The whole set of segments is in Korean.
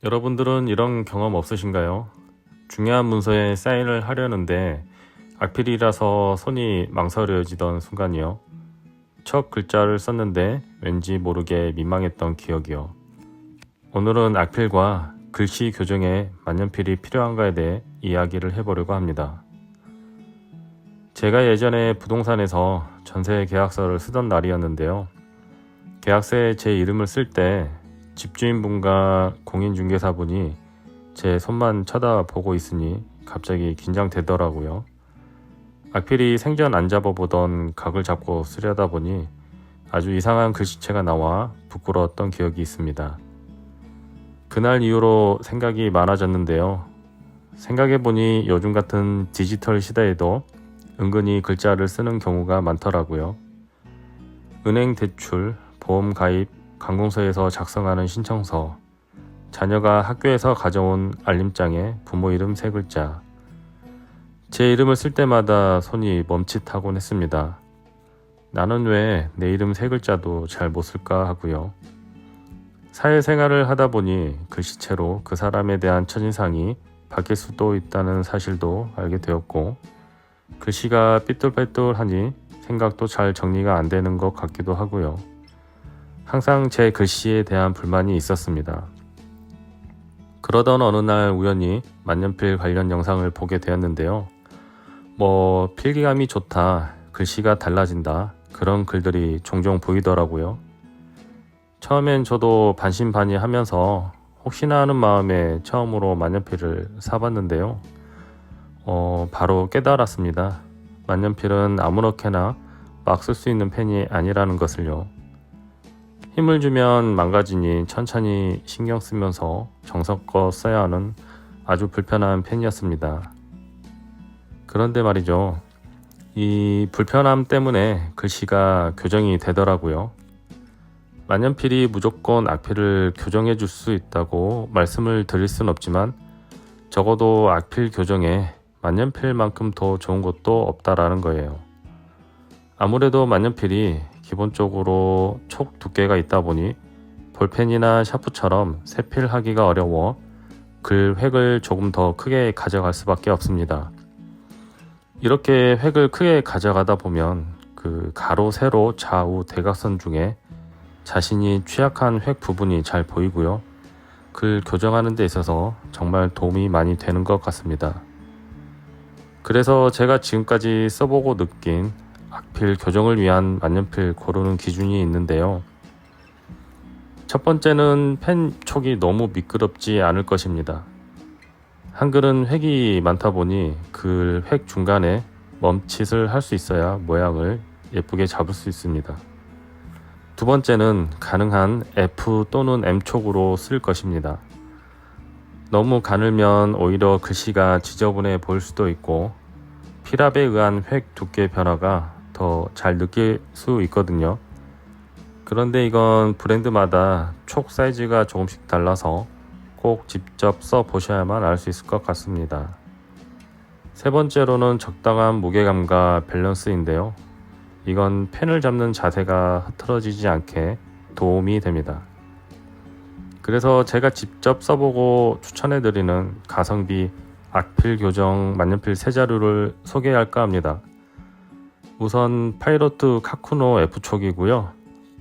여러분들은 이런 경험 없으신가요? 중요한 문서에 사인을 하려는데 악필이라서 손이 망설여지던 순간이요. 첫 글자를 썼는데 왠지 모르게 민망했던 기억이요. 오늘은 악필과 글씨 교정에 만년필이 필요한가에 대해 이야기를 해보려고 합니다. 제가 예전에 부동산에서 전세 계약서를 쓰던 날이었는데요. 계약서에 제 이름을 쓸 때 집주인분과 공인중개사분이 제 손만 쳐다보고 있으니 갑자기 긴장되더라고요. 악필이 생전 안 잡아보던 각을 잡고 쓰려다 보니 아주 이상한 글씨체가 나와 부끄러웠던 기억이 있습니다. 그날 이후로 생각이 많아졌는데요. 생각해보니 요즘 같은 디지털 시대에도 은근히 글자를 쓰는 경우가 많더라고요. 은행 대출, 보험 가입, 관공서에서 작성하는 신청서, 자녀가 학교에서 가져온 알림장에 부모 이름 3글자. 제 이름을 쓸 때마다 손이 멈칫하곤 했습니다. 나는 왜 내 이름 3글자도 잘 못 쓸까 하고요. 사회생활을 하다 보니 글씨체로 그 사람에 대한 첫인상이 바뀔 수도 있다는 사실도 알게 되었고, 글씨가 삐뚤빼뚤하니 생각도 잘 정리가 안 되는 것 같기도 하고요. 항상 제 글씨에 대한 불만이 있었습니다. 그러던 어느 날 우연히 만년필 관련 영상을 보게 되었는데요. 필기감이 좋다, 글씨가 달라진다, 그런 글들이 종종 보이더라고요. 처음엔 저도 반신반의하면서 혹시나 하는 마음에 처음으로 만년필을 사봤는데요. 바로 깨달았습니다. 만년필은 아무렇게나 막 쓸 수 있는 펜이 아니라는 것을요. 힘을 주면 망가지니 천천히 신경 쓰면서 정성껏 써야 하는 아주 불편한 펜이었습니다. 그런데 말이죠. 이 불편함 때문에 글씨가 교정이 되더라고요. 만년필이 무조건 악필을 교정해 줄 수 있다고 말씀을 드릴 순 없지만 적어도 악필 교정에 만년필만큼 더 좋은 것도 없다라는 거예요. 아무래도 만년필이 기본적으로 촉 두께가 있다 보니 볼펜이나 샤프처럼 세필하기가 어려워 글 획을 조금 더 크게 가져갈 수밖에 없습니다. 이렇게 획을 크게 가져가다 보면 그 가로, 세로, 좌우, 대각선 중에 자신이 취약한 획 부분이 잘 보이고요. 글 교정하는 데 있어서 정말 도움이 많이 되는 것 같습니다. 그래서 제가 지금까지 써보고 느낀 악필 교정을 위한 만년필 고르는 기준이 있는데요. 첫 번째는 펜 촉이 너무 미끄럽지 않을 것입니다. 한글은 획이 많다 보니 글 획 중간에 멈칫을 할 수 있어야 모양을 예쁘게 잡을 수 있습니다. 두 번째는 가능한 F 또는 M 촉으로 쓸 것입니다. 너무 가늘면 오히려 글씨가 지저분해 보일 수도 있고 필압에 의한 획 두께 변화가 더 잘 느낄 수 있거든요. 그런데 이건 브랜드마다 촉 사이즈가 조금씩 달라서 꼭 직접 써 보셔야만 알 수 있을 것 같습니다. 세 번째로는 적당한 무게감과 밸런스인데요. 이건 펜을 잡는 자세가 흐트러지지 않게 도움이 됩니다. 그래서 제가 직접 써보고 추천해드리는 가성비 악필 교정 만년필 세 자루를 소개할까 합니다. 우선 파이로트 카쿠노 F촉이고요.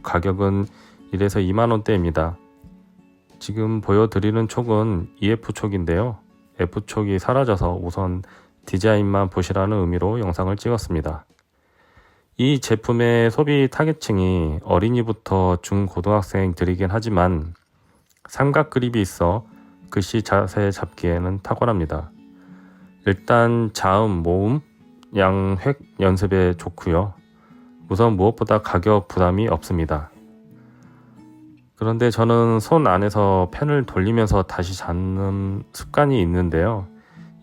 가격은 1에서 2만원대입니다. 지금 보여드리는 촉은 EF촉인데요. F촉이 사라져서 우선 디자인만 보시라는 의미로 영상을 찍었습니다. 이 제품의 소비 타겟층이 어린이부터 중고등학생들이긴 하지만 삼각 그립이 있어 글씨 자세 잡기에는 탁월합니다. 일단 자음, 모음, 양, 획 연습에 좋고요. 우선 무엇보다 가격 부담이 없습니다. 그런데 저는 손 안에서 펜을 돌리면서 다시 잡는 습관이 있는데요.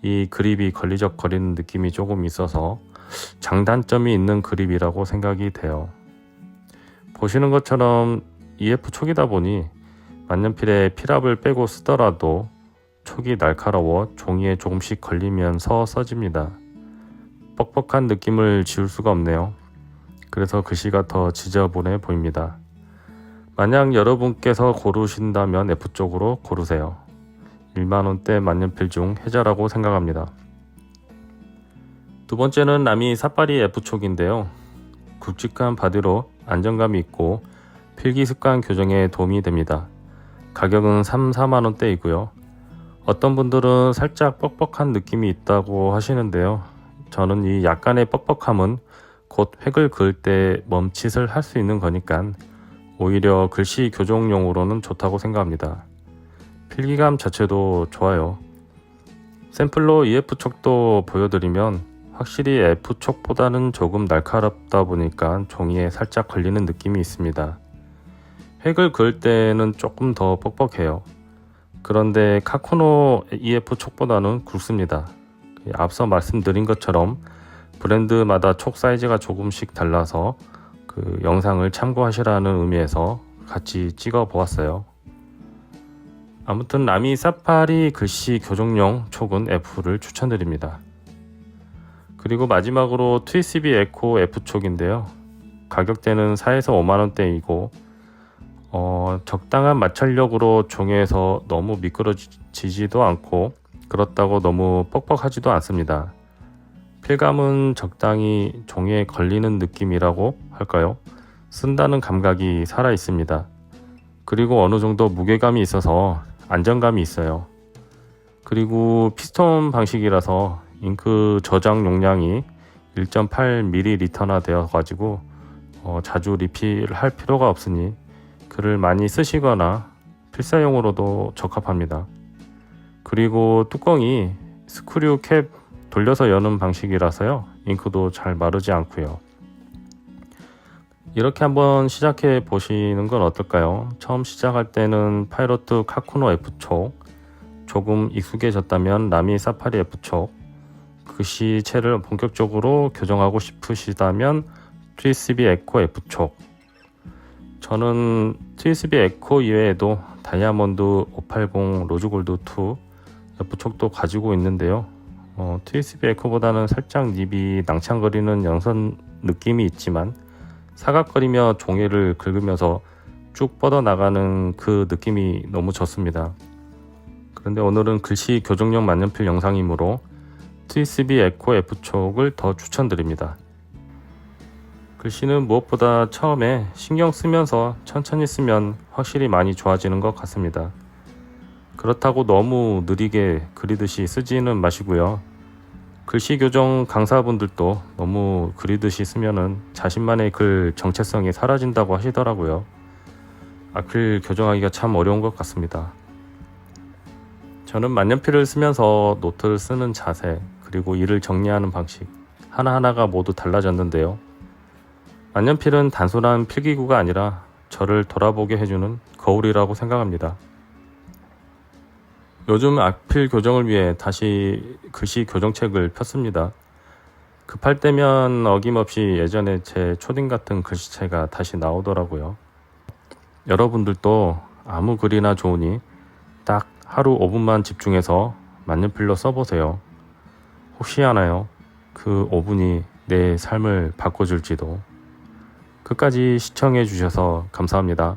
이 그립이 걸리적거리는 느낌이 조금 있어서 장단점이 있는 그립이라고 생각이 돼요. 보시는 것처럼 EF 촉이다 보니 만년필에 필압을 빼고 쓰더라도 촉이 날카로워 종이에 조금씩 걸리면서 써집니다. 뻑뻑한 느낌을 지울 수가 없네요. 그래서 글씨가 더 지저분해 보입니다. 만약 여러분께서 고르신다면 F쪽으로 고르세요. 1만원대 만년필 중 해자라고 생각합니다. 두 번째는 라미 사파리 F촉인데요. 굵직한 바디로 안정감이 있고 필기 습관 교정에 도움이 됩니다. 가격은 3, 4만원대이고요. 어떤 분들은 살짝 뻑뻑한 느낌이 있다고 하시는데요. 저는 이 약간의 뻑뻑함은 곧 획을 그을 때 멈칫을 할 수 있는 거니까 오히려 글씨 교정용으로는 좋다고 생각합니다. 필기감 자체도 좋아요. 샘플로 EF촉도 보여드리면 확실히 F촉보다는 조금 날카롭다 보니까 종이에 살짝 걸리는 느낌이 있습니다. 획을 그을 때는 조금 더 뻑뻑해요. 그런데 카쿠노 EF촉보다는 굵습니다. 앞서 말씀드린 것처럼 브랜드마다 촉 사이즈가 조금씩 달라서 그 영상을 참고하시라는 의미에서 같이 찍어 보았어요. 아무튼 라미 사파리 글씨 교정용 촉은 F를 추천드립니다. 그리고 마지막으로 트위스비 에코 F촉인데요. 가격대는 4에서 5만원대이고 적당한 마찰력으로 종이에서 너무 미끄러지지도 않고 그렇다고 너무 뻑뻑하지도 않습니다. 필감은 적당히 종이에 걸리는 느낌이라고 할까요? 쓴다는 감각이 살아 있습니다. 그리고 어느 정도 무게감이 있어서 안정감이 있어요. 그리고 피스톤 방식이라서 잉크 저장 용량이 1.8ml나 되어 가지고 자주 리필할 필요가 없으니 글을 많이 쓰시거나 필사용으로도 적합합니다. 그리고 뚜껑이 스크류 캡 돌려서 여는 방식이라서요. 잉크도 잘 마르지 않고요. 이렇게 한번 시작해 보시는 건 어떨까요? 처음 시작할 때는 파이로트 카쿠노 F촉, 조금 익숙해졌다면 라미 사파리 F촉, 글씨체를 본격적으로 교정하고 싶으시다면 트위스비 에코 F촉. 저는 트위스비 에코 이외에도 다이아몬드 580 로즈골드 2 F촉도 가지고 있는데요. 트위스비 에코보다는 살짝 닙이 낭창거리는 연선 느낌이 있지만 사각거리며 종이를 긁으면서 쭉 뻗어나가는 그 느낌이 너무 좋습니다. 그런데 오늘은 글씨 교정용 만년필 영상이므로 트위스비 에코 F촉을 더 추천드립니다. 글씨는 무엇보다 처음에 신경 쓰면서 천천히 쓰면 확실히 많이 좋아지는 것 같습니다. 그렇다고 너무 느리게 그리듯이 쓰지는 마시고요. 글씨 교정 강사분들도 너무 그리듯이 쓰면은 자신만의 글 정체성이 사라진다고 하시더라고요. 아크릴 교정하기가 참 어려운 것 같습니다. 저는 만년필을 쓰면서 노트를 쓰는 자세, 그리고 일을 정리하는 방식 하나하나가 모두 달라졌는데요. 만년필은 단순한 필기구가 아니라 저를 돌아보게 해주는 거울이라고 생각합니다. 요즘 악필 교정을 위해 다시 글씨 교정책을 폈습니다. 급할 때면 어김없이 예전에 제 초딩 같은 글씨체가 다시 나오더라고요. 여러분들도 아무 글이나 좋으니 딱 하루 5분만 집중해서 만년필로 써보세요. 혹시 아나요? 그 5분이 내 삶을 바꿔줄지도. 끝까지 시청해 주셔서 감사합니다.